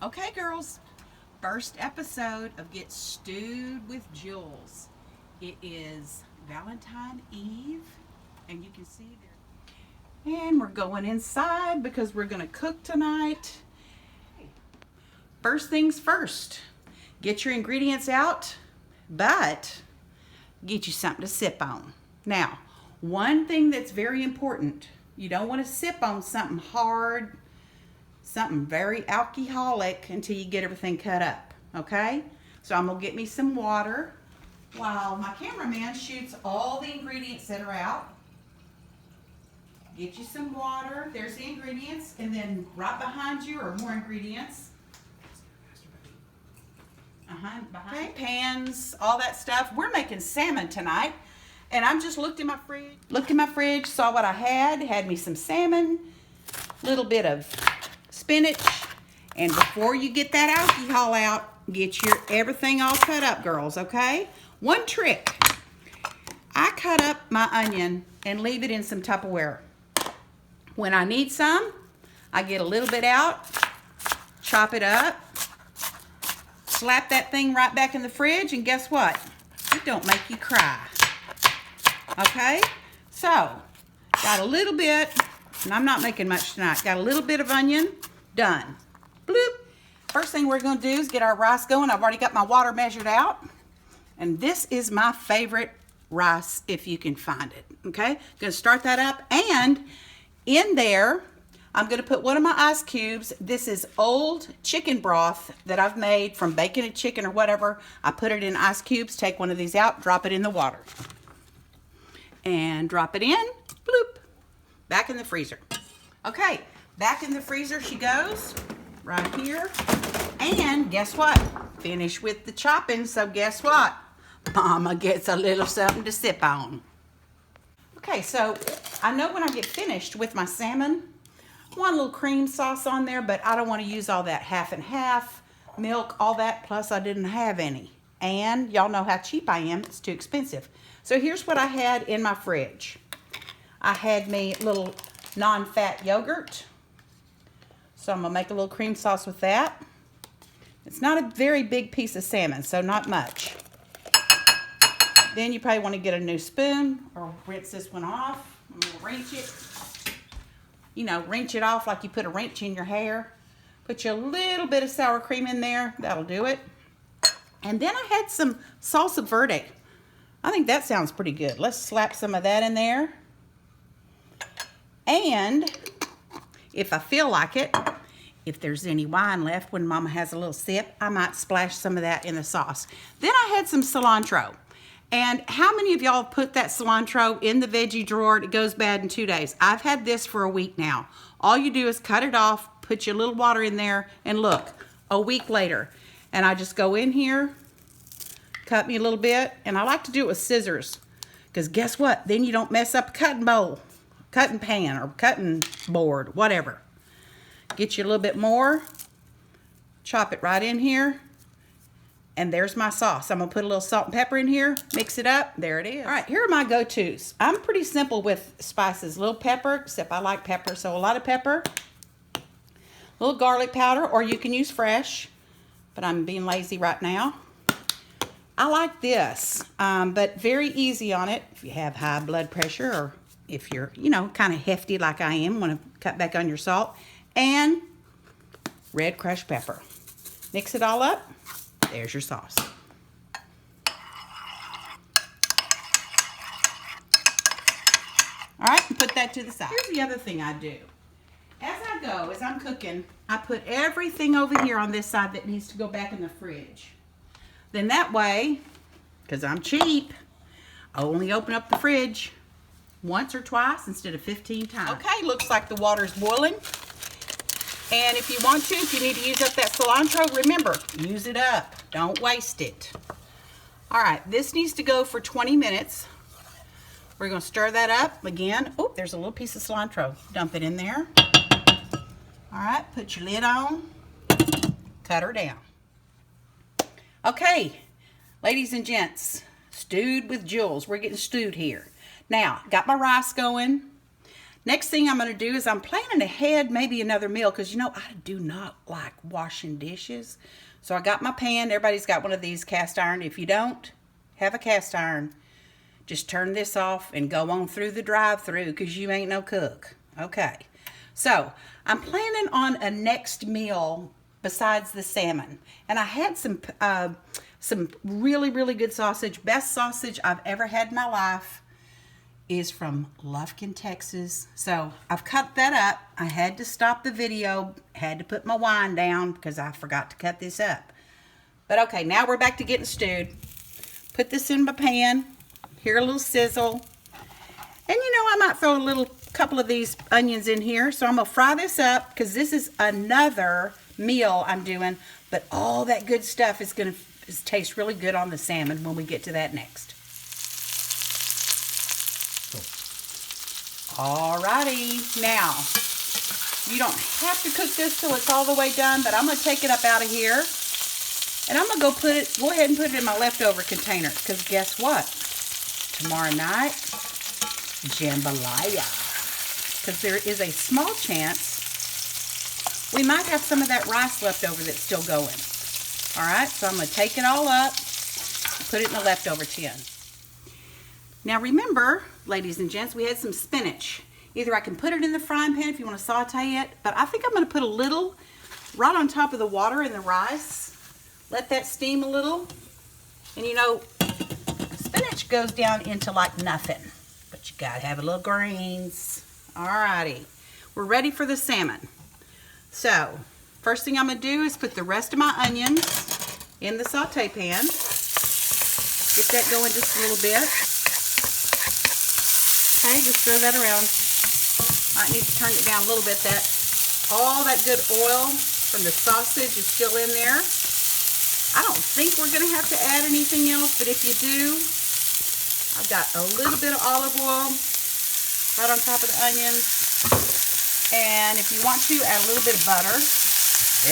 Okay, girls, first episode of Get Stewed with Jules. It is Valentines Eve, and you can see there. And we're going inside because we're going to cook tonight. First things first, get your ingredients out, but get you something to sip on. Now, one thing that's very important, you don't want to sip on something hard, something very alcoholic until you get everything cut up, okay? So I'm gonna get me some water while my cameraman shoots all the ingredients that are out. Get you some water, there's the ingredients, and then right behind you are more ingredients. Okay, pans, all that stuff. We're making salmon tonight, and I'm just looked in my fridge, saw what I had me some salmon, a little bit of spinach, and before you get that alcohol out, get your everything all cut up, girls, okay? One trick, I cut up my onion and leave it in some Tupperware. When I need some, I get a little bit out, chop it up, slap that thing right back in the fridge, and guess what? It don't make you cry, okay? So, got a little bit, and I'm not making much tonight, got a little bit of onion, done. Bloop. First thing we're going to do is get our rice going. I've already got my water measured out. And this is my favorite rice if you can find it. Okay? Going to start that up. And in there, I'm going to put one of my ice cubes. This is old chicken broth that I've made from bacon and chicken or whatever. I put it in ice cubes. Take one of these out. Drop it in the water. And drop it in. Bloop. Back in the freezer. Okay. Back in the freezer she goes, right here. And guess what? Finish with the chopping, so guess what? Mama gets a little something to sip on. Okay, so I know when I get finished with my salmon, I want a little cream sauce on there, but I don't want to use all that half and half, milk, all that, plus I didn't have any. And y'all know how cheap I am, it's too expensive. So here's what I had in my fridge. I had me a little non-fat yogurt. So I'm gonna make a little cream sauce with that. It's not a very big piece of salmon, so not much. Then you probably want to get a new spoon or rinse this one off. I'm gonna wrench it. You know, wrench it off like you put a wrench in your hair. Put you a little bit of sour cream in there. That'll do it. And then I had some salsa verde. I think that sounds pretty good. Let's slap some of that in there. And if I feel like it, if there's any wine left when Mama has a little sip, I might splash some of that in the sauce. Then I had some cilantro. And how many of y'all put that cilantro in the veggie drawer? It goes bad in 2 days. I've had this for a week now. All you do is cut it off, put your little water in there, and look, a week later. And I just go in here, cut me a little bit, and I like to do it with scissors. Because guess what? Then you don't mess up a cutting bowl. Cutting pan or cutting board, whatever. Get you a little bit more. Chop it right in here. And there's my sauce. I'm going to put a little salt and pepper in here. Mix it up. There it is. All right, here are my go-tos. I'm pretty simple with spices. A little pepper, except I like pepper, so a lot of pepper. A little garlic powder, or you can use fresh. But I'm being lazy right now. I like this, but very easy on it if you have high blood pressure or if you're, you know, kind of hefty like I am, want to cut back on your salt. And red crushed pepper. Mix it all up. There's your sauce. All right, and put that to the side. Here's the other thing I do. As I go, as I'm cooking, I put everything over here on this side that needs to go back in the fridge. Then that way, because I'm cheap, I only open up the fridge once or twice instead of 15 times. Okay, looks like the water's boiling. And if you want to, if you need to use up that cilantro, remember, use it up. Don't waste it. All right, this needs to go for 20 minutes. We're going to stir that up again. Oh, there's a little piece of cilantro. Dump it in there. All right, put your lid on. Cut her down. Okay, ladies and gents, stewed with Jules. We're getting stewed here. Now, got my rice going. Next thing I'm going to do is I'm planning ahead maybe another meal because, you know, I do not like washing dishes. So I got my pan. Everybody's got one of these cast iron. If you don't have a cast iron, just turn this off and go on through the drive-through because you ain't no cook. Okay. So I'm planning on a next meal besides the salmon. And I had some really, really good sausage. Best sausage I've ever had in my life is from Lufkin, Texas. So I've cut that up. I had to stop the video, had to put my wine down because I forgot to cut this up. But okay, now we're back to getting stewed. Put this in my pan. Hear a little sizzle. And you know, I might throw a couple of these onions in here. So I'm gonna fry this up because this is another meal I'm doing. But all that good stuff is gonna taste really good on the salmon when we get to that next. Alrighty, now, you don't have to cook this till it's all the way done, but I'm going to take it up out of here, and I'm going to go ahead and put it in my leftover container, because guess what? Tomorrow night, jambalaya, because there is a small chance we might have some of that rice left over that's still going. Alright, so I'm going to take it all up, put it in the leftover tin. Now remember, ladies and gents, we had some spinach. Either I can put it in the frying pan if you want to saute it, but I think I'm going to put a little right on top of the water in the rice. Let that steam a little. And you know, spinach goes down into like nothing, but you got to have a little greens. Alrighty, we're ready for the salmon. So, first thing I'm going to do is put the rest of my onions in the saute pan. Get that going just a little bit. Okay, just throw that around. Might need to turn it down a little bit. All that good oil from the sausage is still in there. I don't think we're going to have to add anything else, but if you do, I've got a little bit of olive oil right on top of the onions. And if you want to, add a little bit of butter.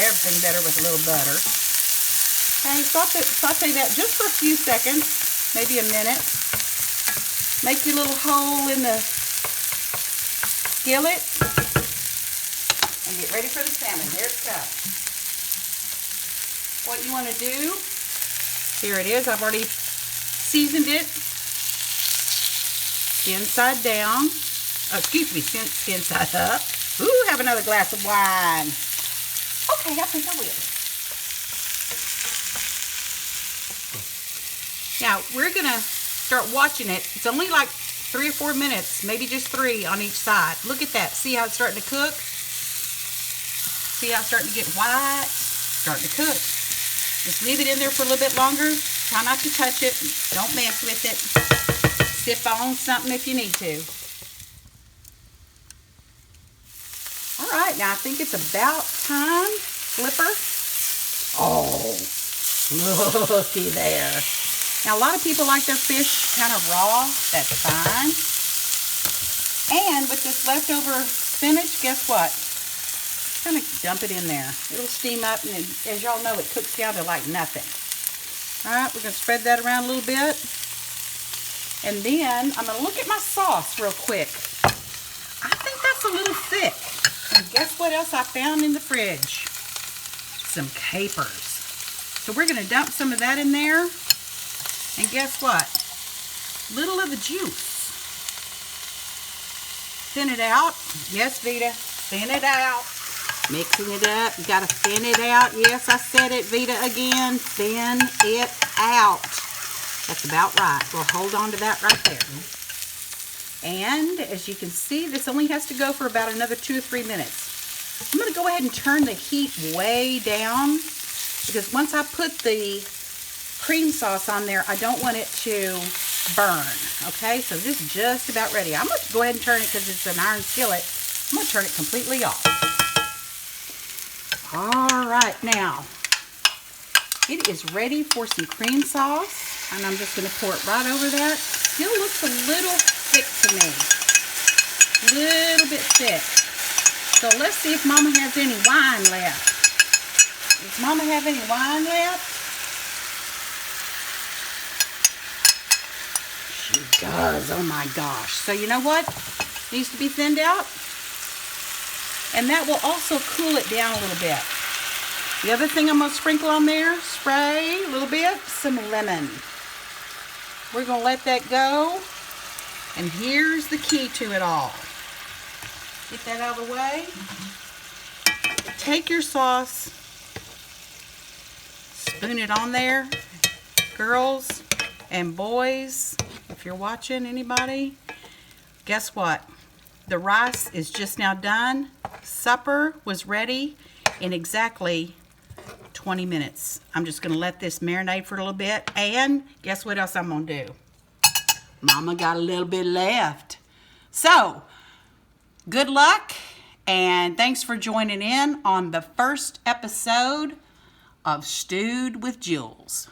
Everything better with a little butter. Okay, saute that just for a few seconds, maybe a minute. Make your little hole in the skillet and get ready for the salmon. Here it comes. What you want to do, here it is. I've already seasoned it. Skin side down. Oh, excuse me, skin side up. Ooh, have another glass of wine. Okay, I think I will. Now, we're going to start watching it. It's only like 3 or 4 minutes, maybe just 3 on each side. Look at that. See how it's starting to cook? See how it's starting to get white? Starting to cook. Just leave it in there for a little bit longer. Try not to touch it. Don't mess with it. Sip on something if you need to. Alright, now I think it's about time. Flipper. Oh, looky there. Now, a lot of people like their fish kind of raw. That's fine. And with this leftover spinach, guess what? Just going to dump it in there. It'll steam up, and as y'all know, it cooks down to like nothing. All right, we're going to spread that around a little bit. And then I'm going to look at my sauce real quick. I think that's a little thick. And guess what else I found in the fridge? Some capers. So we're going to dump some of that in there. And guess what? Little of the juice. Thin it out. Yes, Vita. Thin it out. Mixing it up. You got to thin it out. Yes, I said it, Vita, again. Thin it out. That's about right. We'll hold on to that right there. And as you can see, this only has to go for about another 2 or 3 minutes. I'm going to go ahead and turn the heat way down because once I put the cream sauce on there, I don't want it to burn. Okay, so this is just about ready. I'm going to go ahead and turn it because it's an iron skillet. I'm going to turn it completely off. All right, now it is ready for some cream sauce, and I'm just going to pour it right over that. Still looks a little thick to me. A little bit thick. So let's see if Mama has any wine left. Does Mama have any wine left? She does. Oh my gosh. So you know what? Needs to be thinned out. And that will also cool it down a little bit. The other thing I'm going to sprinkle on there, spray a little bit, some lemon. We're going to let that go. And here's the key to it all. Get that out of the way. Take your sauce, spoon it on there. Girls and boys, if you're watching, anybody, guess what? The rice is just now done. Supper was ready in exactly 20 minutes. I'm just going to let this marinate for a little bit. And guess what else I'm going to do? Mama got a little bit left. So, good luck, and thanks for joining in on the first episode of Stewed with Jules.